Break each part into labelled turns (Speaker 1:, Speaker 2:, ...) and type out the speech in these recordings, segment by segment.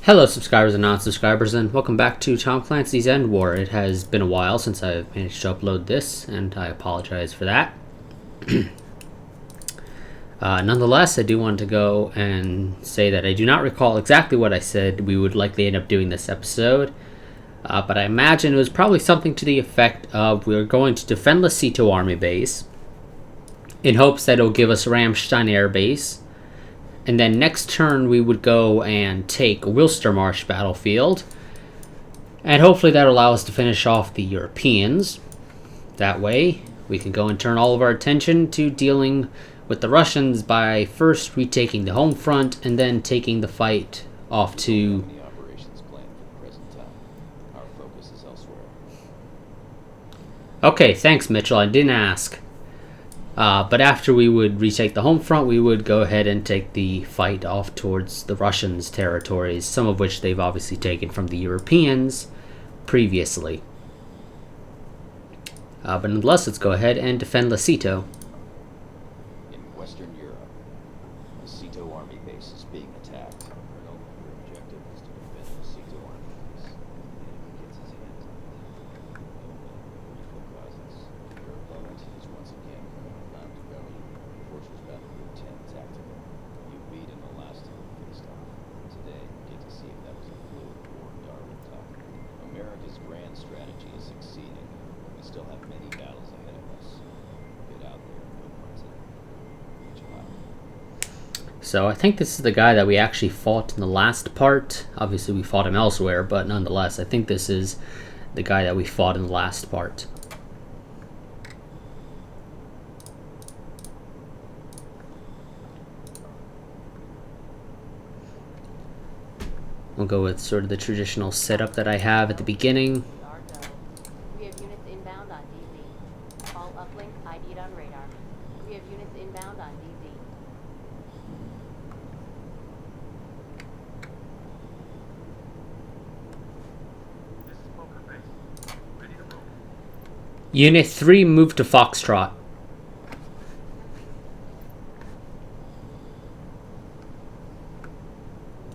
Speaker 1: Hello subscribers and non-subscribers, and welcome back to Tom Clancy's EndWar. It has been a while since I've managed to upload this, and I apologize for that. Nonetheless, I do want to go and say that I do not recall exactly what I said we would likely end up doing this episode, but I imagine it was probably something to the effect of we're going to defend the Ceito army base in hopes that it'll give us Ramstein Air Base. And then next turn we would go and take Wilstermarsch battlefield. And hopefully that'll allow us to finish off the Europeans. That way we can go and turn all of our attention to dealing with the Russians by first retaking the home front and then taking the fight off to... Okay, thanks Mitchell, I didn't ask. But after we would retake the home front, we would go ahead and take the fight off towards the Russians' territories, some of which they've obviously taken from the Europeans previously. But nonetheless, let's go ahead and defend Ceito.
Speaker 2: In Western Europe, the Ceito army base is being attacked. Your objective is to defend the Ceito army base. Gets his hands on it. Your opponent is once again found to go. Fortress Battlefield 10 tactical. You beat in the last time we faced off. Today, we get to see if that was a fluke or Darwin talk. America's grand strategy is succeeding. We still have many battles ahead of us. Get out there and go parts of it.
Speaker 1: So I think this is the guy that we actually fought in the last part. Obviously we fought him elsewhere, but nonetheless, I think this is the guy that we fought in the last part. We'll go with sort of the traditional setup that I have at the beginning.
Speaker 3: We have units inbound on DZ. All uplinks ID'd on radar. We have units inbound on DZ.
Speaker 4: This is Poker Face. Ready to move.
Speaker 1: Unit 3, move to Foxtrot.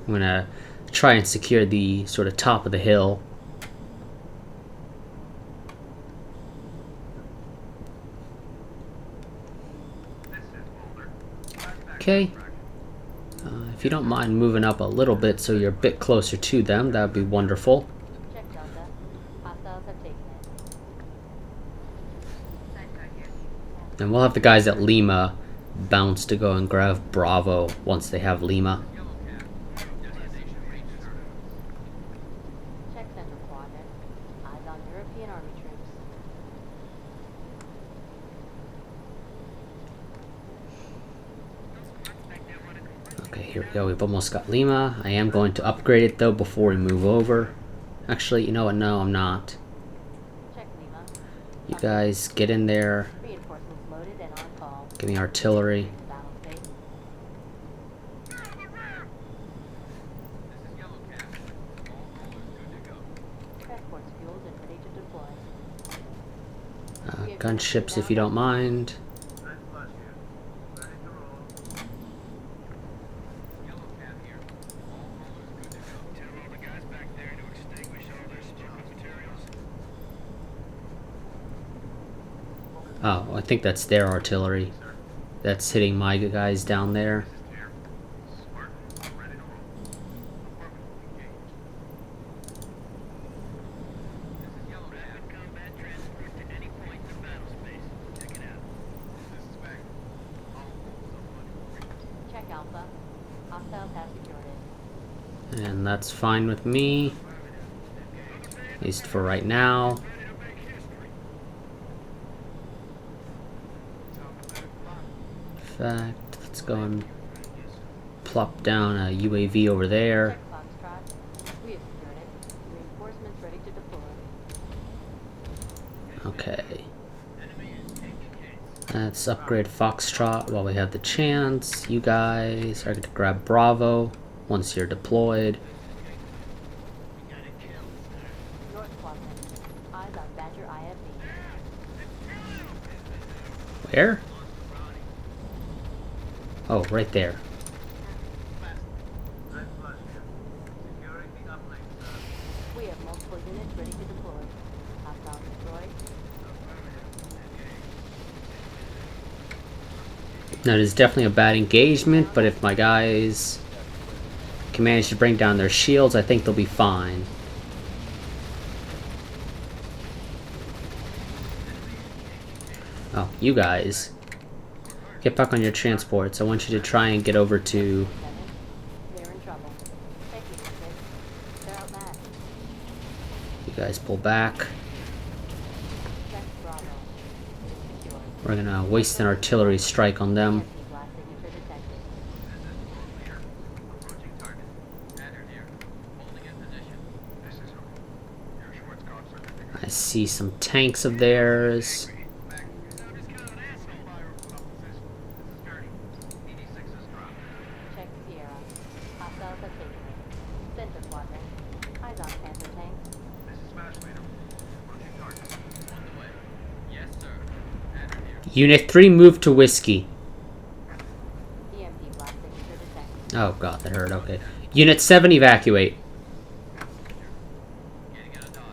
Speaker 1: I'm gonna try and secure the sort of top of the hill. Okay. If you don't mind moving up a little bit so you're a bit closer to them, that would be wonderful.
Speaker 3: Check Delta. Hostiles have taken it.
Speaker 1: And we'll have the guys at Lima bounce to go and grab Bravo once they have Lima.
Speaker 3: Check Central Quadrant. Eyes on European army troops.
Speaker 1: Okay, here we go. We've almost got Lima. I am going to upgrade it though before we move over. Actually, you know what? No, I'm not.
Speaker 3: Check Lima.
Speaker 1: You guys get in there.
Speaker 3: Reinforcements loaded and on call.
Speaker 1: Give me artillery.
Speaker 3: Battle space.
Speaker 4: This is Yellow Cap. All rollers good to go.
Speaker 3: Transports fueled and ready to deploy.
Speaker 1: Gunships if you don't mind.
Speaker 4: Red flush here. Ready to roll. Yellow Cap here. All rollers good to go. Tell all the guys back there to extinguish all their stupid materials.
Speaker 1: Oh, I think that's their artillery. That's hitting my guys down there.
Speaker 4: Here. Smart. Ready to roll. Affirmative. Engaged. This is Yellow Cap.
Speaker 5: Combat transport to any point in the battle space. Check it out.
Speaker 4: This is Mac. All rollers are running.
Speaker 3: Check Alpha. Hostiles have secured it.
Speaker 1: And that's fine with me. At least for right now.
Speaker 5: Ready to make history.
Speaker 1: In fact, let's go and plop down a UAV over there.
Speaker 3: Check Foxtrot. We have secured it. Reinforcements ready to deploy.
Speaker 1: Okay. Let's upgrade Foxtrot while we have the chance. You guys are going to grab Bravo once you're deployed.
Speaker 3: North Quadrant. Eyes on Badger IFV.
Speaker 1: Where? Oh, right there.
Speaker 4: Red flush here. Securing
Speaker 1: Now, it is definitely a bad engagement, but if my guys can manage to bring down their shields, I think they'll be fine. Oh, you guys. Get back on your transports. I want you to try and get over to...
Speaker 3: They're in trouble. Check Unit 6. They're outmatched.
Speaker 1: You guys pull back.
Speaker 3: Check Bravo. It is secure.
Speaker 1: We're gonna waste an artillery strike on them.
Speaker 3: EMP blast signature detected.
Speaker 5: Approaching target. Andrew here. Holding in position.
Speaker 4: This is Hope. Your Schwarzkopf certificate.
Speaker 1: I see some tanks of theirs.
Speaker 5: Back. I'm just kind of an asshole.
Speaker 4: Fire up position. This is Gurney.
Speaker 5: DD6 is dropped.
Speaker 3: Check Sierra. Hostiles have taken it. Center quadrant. Eyes on Panther tanks.
Speaker 4: This is Smash Leader. Approaching target.
Speaker 5: On the way. Yes, sir. Andrew here.
Speaker 1: Unit 3, move to Whiskey.
Speaker 3: EMP blast signature detected.
Speaker 1: Oh god, that hurt. Okay. Unit 7, evacuate.
Speaker 5: Getting out of dodge.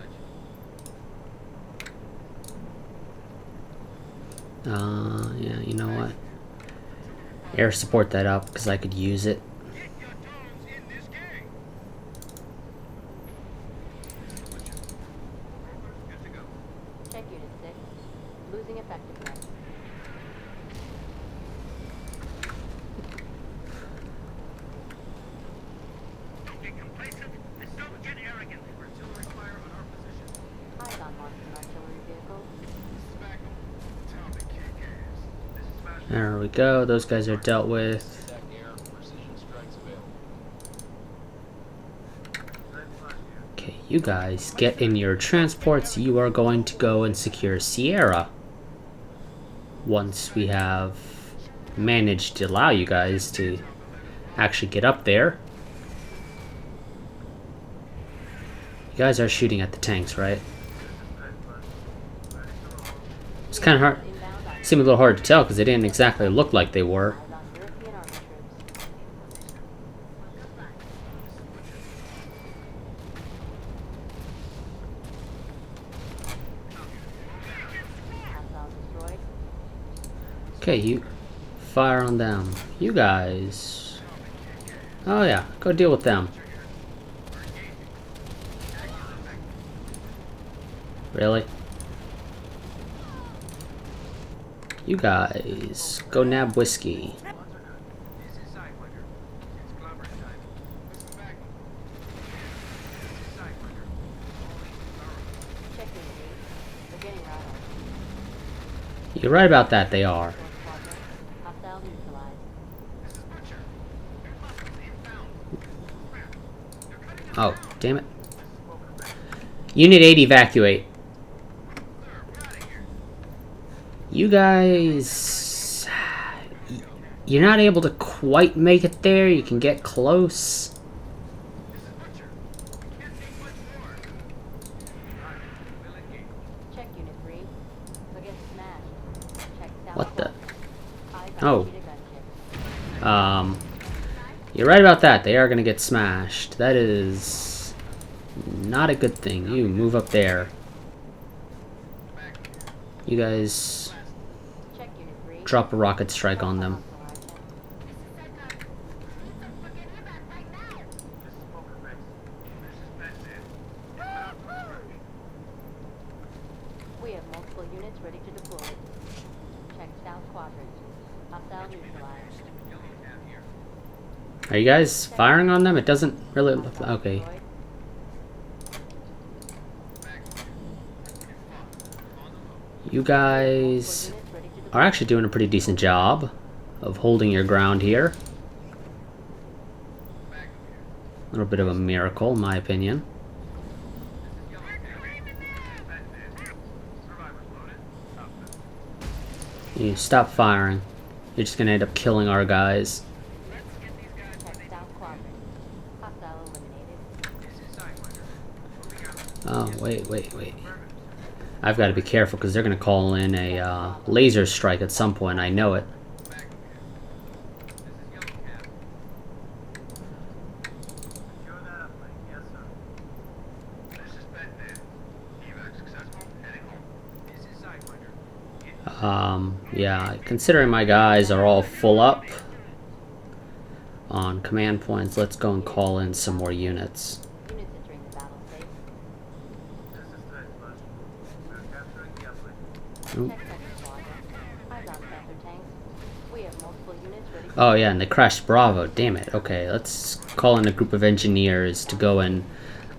Speaker 1: Yeah, you know what? Air support that up, because I could use it.
Speaker 4: Get your toes in this game. Good to go.
Speaker 3: Check Unit 6. Losing effectiveness.
Speaker 4: Don't get complacent and don't get arrogant. Artillery fire on our position.
Speaker 3: Eyes on Martian artillery vehicles.
Speaker 4: This is Magnum. Tell me, kick ass. This is Smash Leader.
Speaker 1: There we go. Those guys are dealt with.
Speaker 2: Attack air. Precision strikes available.
Speaker 1: Okay, you guys get in your transports. You are going to go and secure Sierra. Once we have managed to allow you guys to actually get up there. You guys are shooting at the tanks, right? It's kind of hard.
Speaker 3: Inbound on
Speaker 1: Seemed a little hard to tell because they didn't exactly look like they were.
Speaker 3: eyes on European army troops. Hostile destroyed.
Speaker 1: Okay, you fire on them. You guys. Oh yeah, go deal with them. Really? You guys, go nab Whiskey.
Speaker 4: This is Sidewinder. It's clobbering time. This is Magnum. This is Sidewinder. All
Speaker 3: Check Unit 8. They're getting rattled.
Speaker 1: You're right about that, they are.
Speaker 3: Fourth quadrant. Hostile neutralized.
Speaker 4: This is Butcher. Your muscles inbound. Crap. They're cutting us
Speaker 1: Oh,
Speaker 4: down.
Speaker 1: damn it.
Speaker 4: This is Smoker Bay.
Speaker 1: Unit 8, evacuate.
Speaker 4: Sir, we're out of here.
Speaker 1: You guys... You're not able to quite make it there. You can get close.
Speaker 4: This is Butcher. We can't take much more. Alright, we'll engage.
Speaker 3: Check Unit 3. They're getting smashed. Check south
Speaker 1: What the-
Speaker 3: quadrant. Eyes on
Speaker 1: Oh.
Speaker 3: Cheetah gunship.
Speaker 1: You're right about that. They are going to get smashed. That is not a good thing. You move up there. You guys
Speaker 3: Check Unit 3.
Speaker 1: drop a rocket strike on them.
Speaker 4: This is Poker Face. This is Betsy. Inbound construction.
Speaker 3: We have multiple units ready to deploy. Check south quadrant. Hostile neutralized.
Speaker 4: Yellow tab here.
Speaker 1: Are you guys firing on them? It doesn't really look like... Okay.
Speaker 3: Destroyed.
Speaker 1: You guys
Speaker 3: Multiple units ready to
Speaker 1: are
Speaker 3: deploy.
Speaker 1: actually doing a pretty decent job of holding your ground here. A little bit of a miracle, in my opinion.
Speaker 4: Survivors loaded. Up.
Speaker 1: You stop firing. You're just gonna end up killing our guys.
Speaker 3: Check south quadrant. Hostile eliminated.
Speaker 4: This is Sidewinder. Moving out.
Speaker 1: Oh, wait. I've got to be careful because they're gonna call in a laser strike at some point. I know it.
Speaker 4: Magnum here. This is Yellow Cab. Secure that uplink. Yes, sir. This is Batman. Evac successful. Heading home. This is Sidewinder.
Speaker 1: Yeah, considering my guys are all full up on command points, let's go and call in some more units.
Speaker 3: Units entering the battle space.
Speaker 4: This is threat plus. We're capturing the uplink.
Speaker 1: Oop.
Speaker 3: Tech center squadron. Eyes on Panther tanks. We have multiple units ready.
Speaker 1: Oh yeah, and they crashed Bravo. Damn it. Okay, let's call in a group of engineers to go and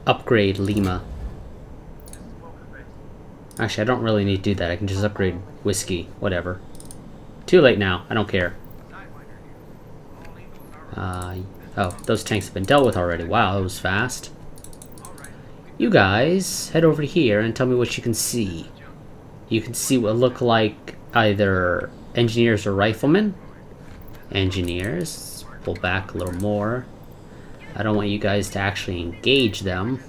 Speaker 1: upgrade Lima.
Speaker 4: This is poker face.
Speaker 1: Actually, I don't really need to do that. I can just upgrade Whiskey. Whatever. Too late now. I don't care.
Speaker 4: Sidewinder here. All eagles are
Speaker 1: Oh, those tanks have been dealt with already. Wow, that was fast.
Speaker 4: all right.
Speaker 1: You guys, head over here and tell me what you can see. You can see what look like either engineers or riflemen. Engineers. Pull back a little more. I don't want you guys to actually engage them.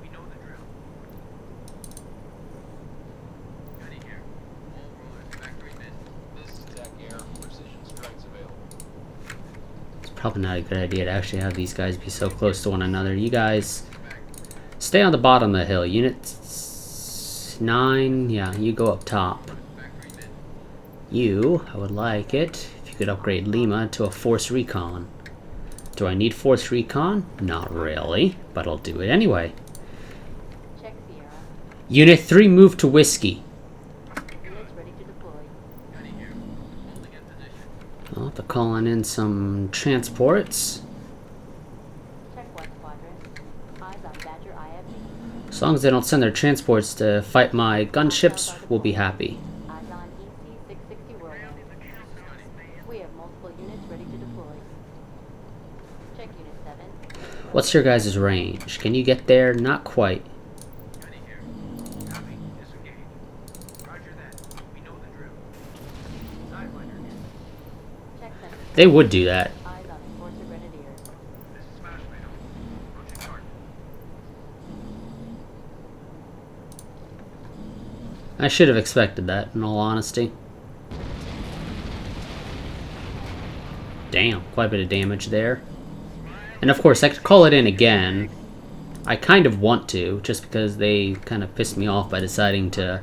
Speaker 4: We know the drill. Gunny here. All rollers, factory mid.
Speaker 2: This is Tech Air. Precision strikes available.
Speaker 1: It's probably not a good idea to actually have these guys be so close to one another. You guys stay on the bottom of the hill. Unit 9, yeah, you go up top.
Speaker 4: Factory mid.
Speaker 1: You, I would like it if you could upgrade Lima to a Force Recon. Do I need Force Recon? Not really, but I'll do it anyway.
Speaker 3: Check Sierra.
Speaker 1: Unit 3, move to Whiskey.
Speaker 3: Units ready to deploy.
Speaker 4: Gunny here. Holding in position.
Speaker 1: I'll have to call in some transports.
Speaker 3: Check 1 squadron. Eyes on Badger IFV.
Speaker 1: As long as they don't send their transports to fight my gunships, we'll be happy.
Speaker 3: Eyes on EC-660 Whirlwind. We have multiple units ready to deploy. Check Unit 7.
Speaker 1: What's your guys' range? Can you get there? Not quite.
Speaker 4: Gunny here. Copy. Disengage. Roger that. We know the drill. Sidewinder here.
Speaker 3: Check center.
Speaker 1: They would do that.
Speaker 3: Eyes on Enforcer Grenadiers.
Speaker 4: This is Smash Leto. Approaching target.
Speaker 1: I should have expected that, in all honesty. Damn, quite a bit of damage there. And of course, I could call it in again. I kind of want to, just because they kind of pissed me off by deciding to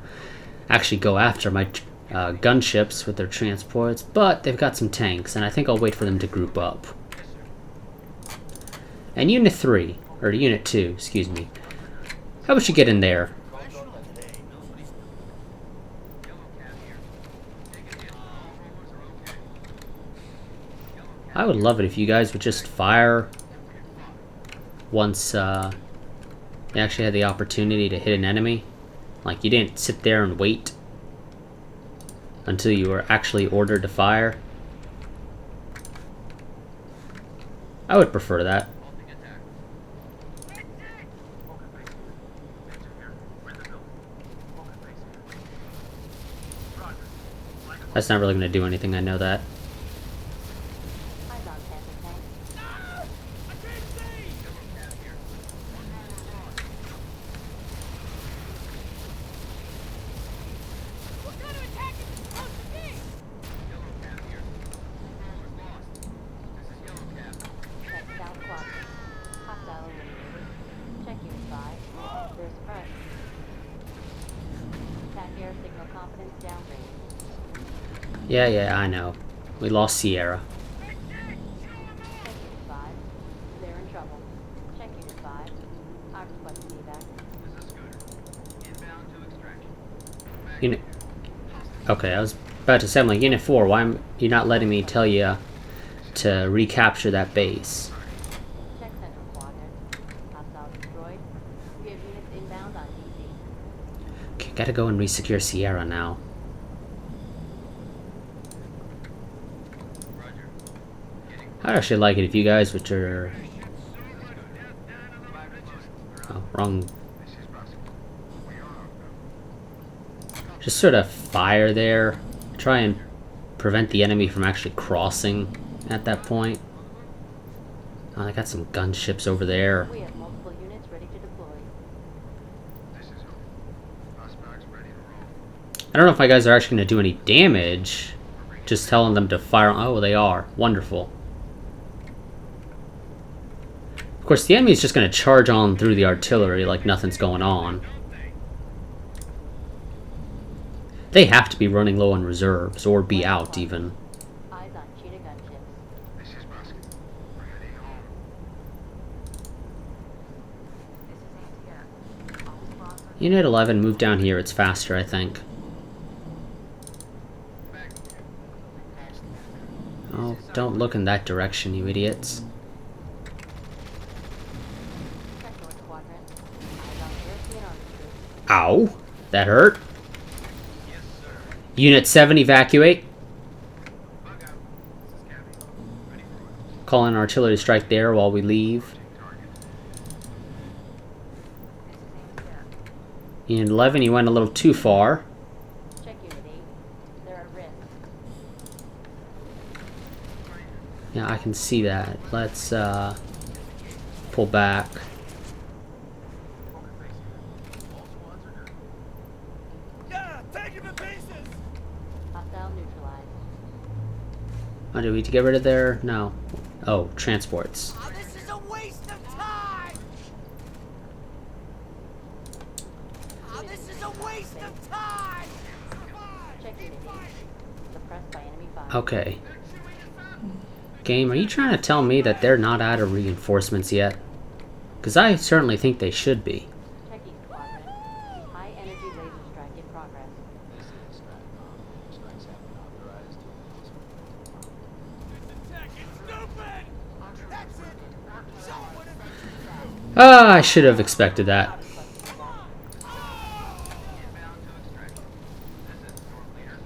Speaker 1: actually go after my gunships with their transports. But they've got some tanks, and I think I'll wait for them to group up. And Unit 3, or Unit 2, excuse me. How about you get in there?
Speaker 4: Yellow cat here. Take it in. All rollers are okay. Yellow cat.
Speaker 1: I would love it if you guys would just fire once you actually had the opportunity to hit an enemy. Like, you didn't sit there and wait until you were actually ordered to fire. I would prefer that.
Speaker 4: Halting attack. Poker face here. Victor here. We're in the building. Poker face here. Roger. Line of
Speaker 1: That's not really going to do anything, I know that.
Speaker 3: Eyes on Panther tanks.
Speaker 4: Yellow cat here. One roller lost.
Speaker 6: What kind of attack is it supposed to be?
Speaker 4: Yellow cat here. One roller's lost. This is Yellow cat.
Speaker 3: Check South Quadrant. Hostile eliminated. Check Unit 5. There's press. Attack air signal confidence downgrade.
Speaker 1: Yeah, I know. We lost Sierra.
Speaker 3: Check Unit 5. They're in trouble. Check Unit 5. I request evac.
Speaker 4: This is Scooter. Inbound to extraction.
Speaker 1: Unit. Okay, I was about to say, I'm like, Unit 4, why am you not letting me tell you to recapture that base?
Speaker 3: Check Central Quadrant. Hostile destroyed. We have units inbound on DZ.
Speaker 1: Okay, gotta go and resecure Sierra now.
Speaker 4: Roger. Getting
Speaker 1: I'd actually like it if you guys, which are... Oh, wrong.
Speaker 4: This is Roxy. We are.
Speaker 1: Just sort of fire there. Try and prevent the enemy from actually crossing at that point. Oh, they got some gunships over there.
Speaker 3: We have multiple units ready to deploy.
Speaker 4: This is Hope. Prospects ready to roll.
Speaker 1: I don't know if my guys are actually going to do any damage. Just telling them to fire. Oh, they are. Wonderful. Of course, the enemy is just going to charge on through the artillery like nothing's going on. They have to be running low on reserves, or be out even.
Speaker 3: Eyes on cheetah gunships.
Speaker 4: This is Musket. We're heading home. This is ATF. All spots are
Speaker 1: Unit 11, move down here. It's faster, I think. Oh, don't look in that direction, you idiots.
Speaker 3: Check north quadrant. Eyes on European army troops.
Speaker 1: Ow! That hurt. Unit 7, evacuate.
Speaker 4: bug out. This is Cabby. Ready for it.
Speaker 1: Call in artillery strike there while we leave.
Speaker 4: Target. This is ATF.
Speaker 1: Unit 11, you went a little too far.
Speaker 3: Check unit 8. They're at risk.
Speaker 1: Yeah, I can see that. Let's pull back.
Speaker 4: Poker face here. All squads are good.
Speaker 5: Yeah, take him to pieces!
Speaker 3: Hostile neutralized.
Speaker 1: Oh, do we need to get rid of their... No. Oh, transports.
Speaker 6: Oh, this is a waste of time! Oh, this is a waste of time!
Speaker 3: Check unit 8. Suppressed by enemy fire.
Speaker 1: Okay. Game, are you trying to tell me that they're not out of reinforcements yet? Because I certainly think they should be.
Speaker 3: Check east quadrant. High energy laser strike in progress.
Speaker 2: This is Stratcom. Strikes have been authorized.
Speaker 5: Attack it, stupid! That's it! Show what it
Speaker 1: Ah, I should have expected that.
Speaker 4: Inbound to extraction. This is North Leader.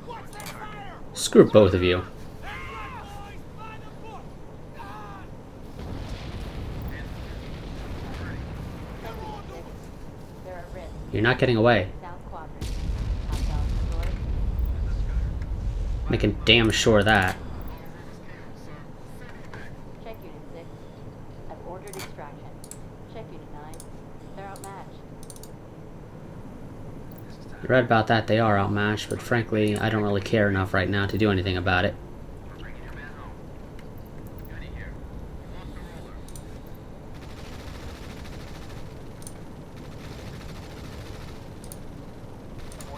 Speaker 5: Watch that fire!
Speaker 1: Screw both of you.
Speaker 5: Hey, boys, by the book! Ah!
Speaker 3: Check unit 6. They're at risk.
Speaker 1: You're not getting away.
Speaker 3: South quadrant. Hostile destroyed.
Speaker 4: This is Scooter.
Speaker 1: Making damn sure of that.
Speaker 3: Check unit 6. I've ordered extraction. Check unit 9. They're outmatched.
Speaker 1: You're right about that, they are outmatched, but frankly, I don't really care enough right now to do anything about it.
Speaker 4: We're bringing your man home. Gunny here. You want the roller?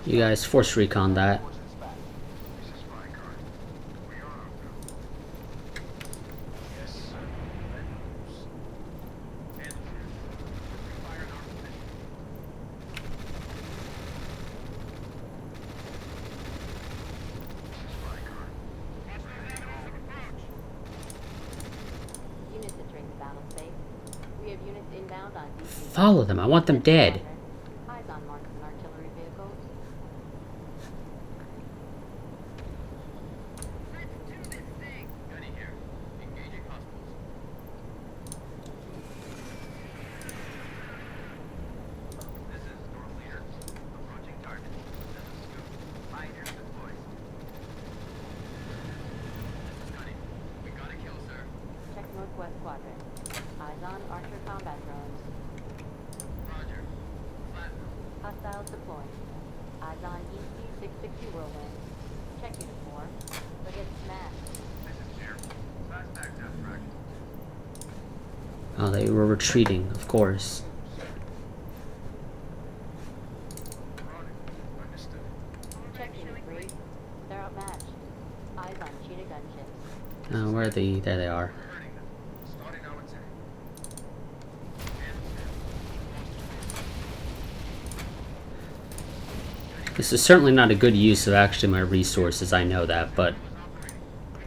Speaker 1: You guys force recon that.
Speaker 2: Forces back.
Speaker 4: This is Rykard. We are on route.
Speaker 2: Yes, sir. Red moves.
Speaker 4: And the truth. We fire in our position. This is Rykard. Watch those enemies approach.
Speaker 3: Units entering the battle space. We have units inbound on DC.
Speaker 1: Follow them, I want them dead.
Speaker 3: Eyes on marksman artillery vehicles.
Speaker 6: Let's do this thing!
Speaker 4: Gunny here. Engaging hostiles. This is North Leader. Approaching target. This is Scoop. Pioneers deployed. This is Gunny. We got a kill, sir.
Speaker 3: Check northwest quadrant. Eyes on Archer combat drones.
Speaker 4: Roger. Flat.
Speaker 3: Hostiles deploying. Eyes on EC-660 Whirlwind. Check unit 4. They're getting smashed.
Speaker 4: This is Chair. Fast back death fraction.
Speaker 1: Oh, they were retreating, of course.
Speaker 4: Running. Understood.
Speaker 3: Check unit 3. They're outmatched. Eyes on cheetah gunships.
Speaker 1: Where are they? There they are.
Speaker 4: Hurting them. Starting our attack.
Speaker 1: This is certainly not a good use of actually my resources, I know that, but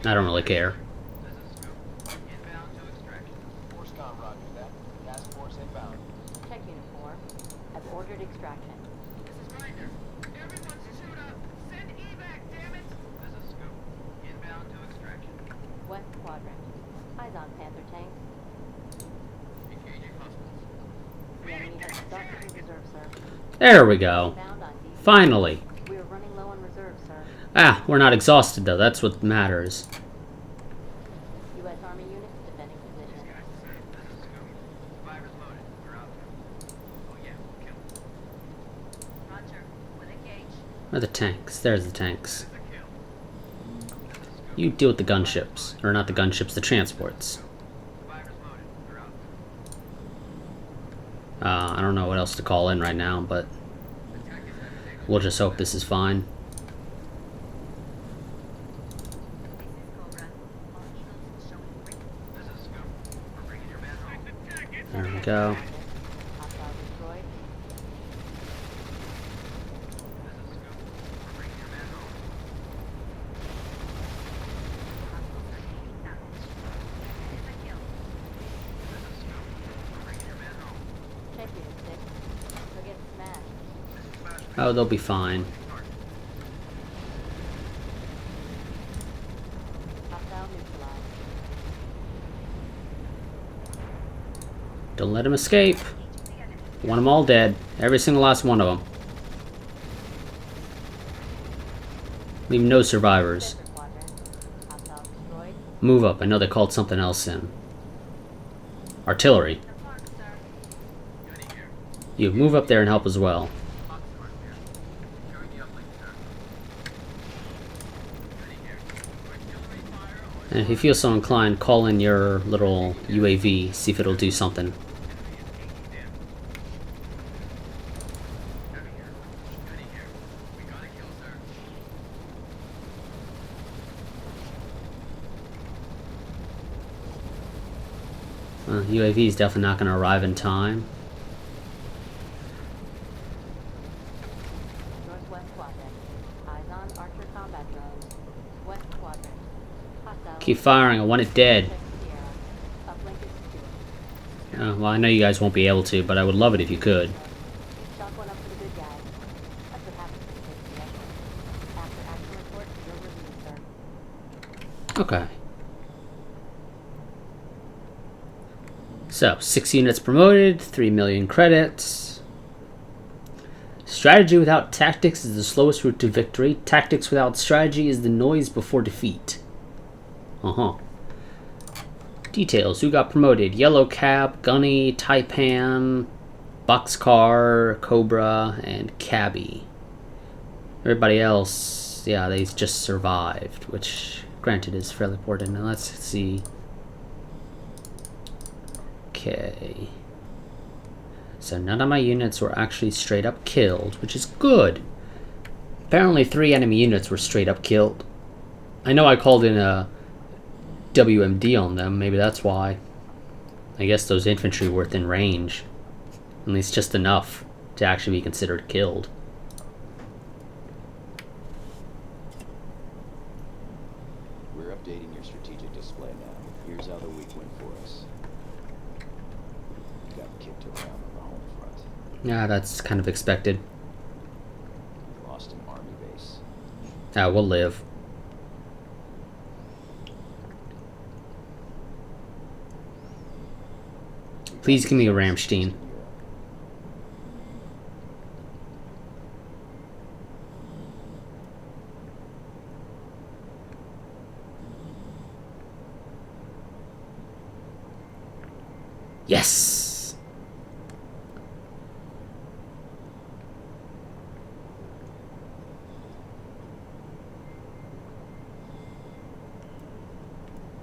Speaker 1: I don't really care.
Speaker 4: This is Scoop. Inbound to extraction.
Speaker 2: Force com, roger that. Task force inbound.
Speaker 3: Check unit 4. I've ordered extraction.
Speaker 6: This is Grinder. Everyone shoot up! Send evac, damn it!
Speaker 4: This is Scoop. Inbound to extraction.
Speaker 3: West quadrant. Eyes on Panther tanks.
Speaker 4: Engaging hostiles.
Speaker 3: The enemy has exhausted your reserve, sir.
Speaker 1: There we go.
Speaker 3: Inbound on DC.
Speaker 1: Finally.
Speaker 3: We are running low on reserves, sir.
Speaker 1: Ah, we're not exhausted though, that's what matters.
Speaker 3: U.S. Army units defending position.
Speaker 4: Guys, this is Scoop. Survivors loaded. We're out there. Oh yeah, we'll kill them.
Speaker 6: Roger. With a gauge.
Speaker 1: Where are the tanks? There's the tanks.
Speaker 4: This is a kill. This is Scoop.
Speaker 1: You deal with the gunships. Or not the gunships, the transports.
Speaker 4: Survivors loaded. We're out there.
Speaker 1: I don't know what else to call in right now, but
Speaker 4: Attack is heavy.
Speaker 1: We'll just hope this is fine. There we go.
Speaker 3: Hostile destroyed. Check unit 6. They're getting smashed.
Speaker 1: Oh, they'll be fine.
Speaker 3: Hostile neutralized.
Speaker 1: Don't let him escape. Want them all dead. Every single last one of them. Leave no survivors.
Speaker 3: Center quadrant. Hostile destroyed.
Speaker 1: Move up. I know they called something else in. Artillery. You move up there and help as well. And if you feel so inclined, call in your little UAV, see if it'll do something. UAV is definitely not going to arrive in time.
Speaker 3: Northwest quadrant. Eyes on Archer combat drones. West quadrant. Hostile.
Speaker 1: Keep firing. I want it dead.
Speaker 3: Check Sierra. Uplink is secure.
Speaker 1: Well, I know you guys won't be able to, but I would love it if you could.
Speaker 3: Chalk one up for the good guys. That's what happens when you take the effort. After action report, you're relieved, sir.
Speaker 1: Okay. So, 6 units promoted, 3 million credits. Strategy without tactics is the slowest route to victory. Tactics without strategy is the noise before defeat. Details. Who got promoted? Yellow Cab, Gunny, Taipan, Boxcar, Cobra, and Cabby. Everybody else, yeah, they just survived, which, granted, is fairly important. Now let's see. Okay. So none of my units were actually straight up killed, which is good. Apparently 3 enemy units were straight up killed. I know I called in a WMD on them, maybe that's why. I guess those infantry were within range. At least just enough to actually be considered killed.
Speaker 2: We're updating your strategic display now. Here's how the week went for us. We got kicked around on the home front.
Speaker 1: Yeah, that's kind of expected.
Speaker 2: We lost an army base.
Speaker 1: We'll live. Please give me a Ramstein. Yes!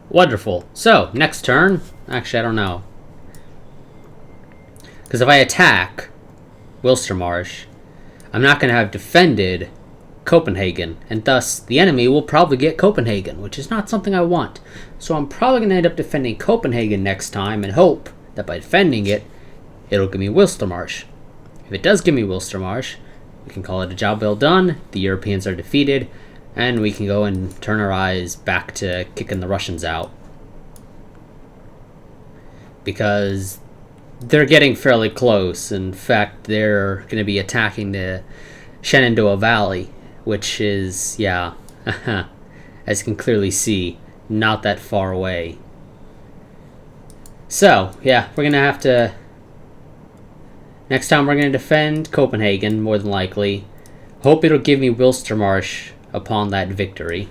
Speaker 1: Wonderful. So, next turn. Actually, I don't know. Because if I attack Wilstermarsch, I'm not going to have defended Copenhagen, and thus the enemy will probably get Copenhagen, which is not something I want. So I'm probably going to end up defending Copenhagen next time and hope that by defending it, it'll give me Wilstermarsch. If it does give me Wilstermarsch, we can call it a job well done, the Europeans are defeated, and we can go and turn our eyes back to kicking the Russians out. Because they're getting fairly close. In fact, they're going to be attacking the Shenandoah Valley, which is, yeah, as you can clearly see, not that far away. So, yeah, we're going to have to... Next time we're going to defend Copenhagen, more than likely. Hope it'll give me Wilstermarsch upon that victory.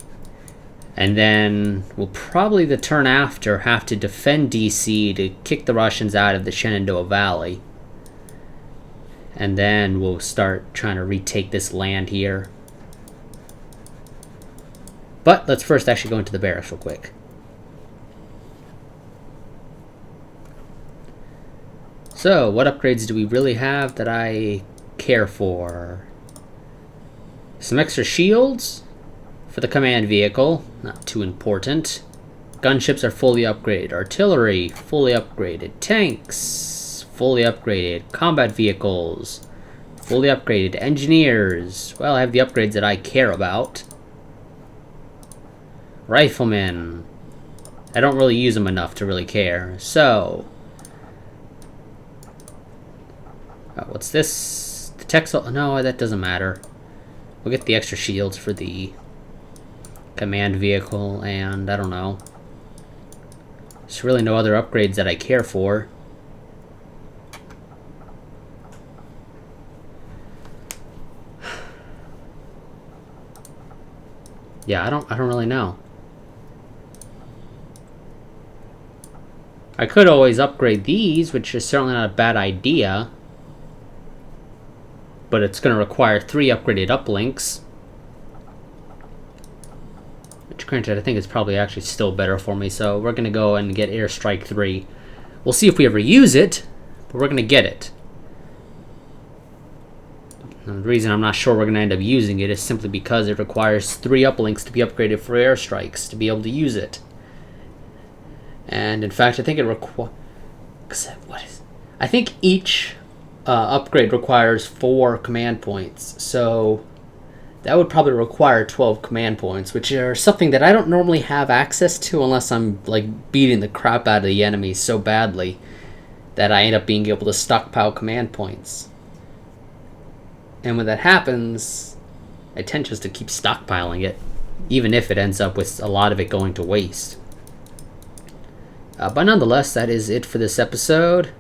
Speaker 1: And then we'll probably the turn after have to defend DC to kick the Russians out of the Shenandoah Valley. And then we'll start trying to retake this land here. But let's first actually go into the barracks real quick. So, what upgrades do we really have that I care for? Some extra shields for the command vehicle. Not too important. Gunships are fully upgraded. Artillery, fully upgraded. Tanks, fully upgraded. Combat vehicles, fully upgraded. Engineers, well, I have the upgrades that I care about. Riflemen, I don't really use them enough to really care. So, what's this? The Texel? No, that doesn't matter. We'll get the extra shields for the command vehicle, and I don't know. There's really no other upgrades that I care for. Yeah, I don't really know. I could always upgrade these, which is certainly not a bad idea. But it's going to require 3 upgraded uplinks. Which, granted, I think is probably actually still better for me. So we're going to go and get Airstrike 3. We'll see if we ever use it, but we're going to get it. And the reason I'm not sure we're going to end up using it is simply because it requires 3 uplinks to be upgraded for airstrikes to be able to use it. And in fact, I think it requires... I think each upgrade requires 4 command points. So that would probably require 12 command points, which are something that I don't normally have access to unless I'm like beating the crap out of the enemy so badly that I end up being able to stockpile command points. And when that happens, I tend just to keep stockpiling it, even if it ends up with a lot of it going to waste. But nonetheless, that is it for this episode.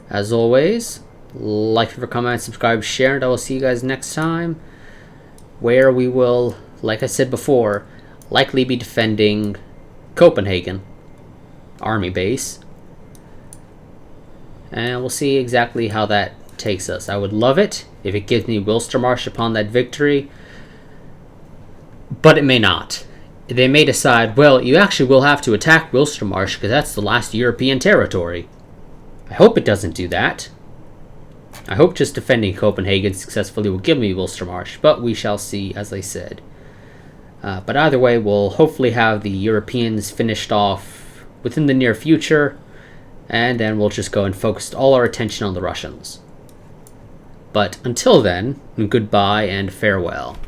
Speaker 1: As always, like, favorite, comment, subscribe, share, and I will see you guys next time, where we will, like I said before, likely be defending Copenhagen army base. And we'll see exactly how that takes us. I would love it if it gives me Wilstermarsch upon that victory, but it may not. They may decide, well, you actually will have to attack Wilstermarsch because that's the last European territory. I hope it doesn't do that. I hope just defending Copenhagen successfully will give me Wilstermarsch, but we shall see, as I said. But either way, we'll hopefully have the Europeans finished off within the near future, and then we'll just go and focus all our attention on the Russians. But until then, goodbye and farewell.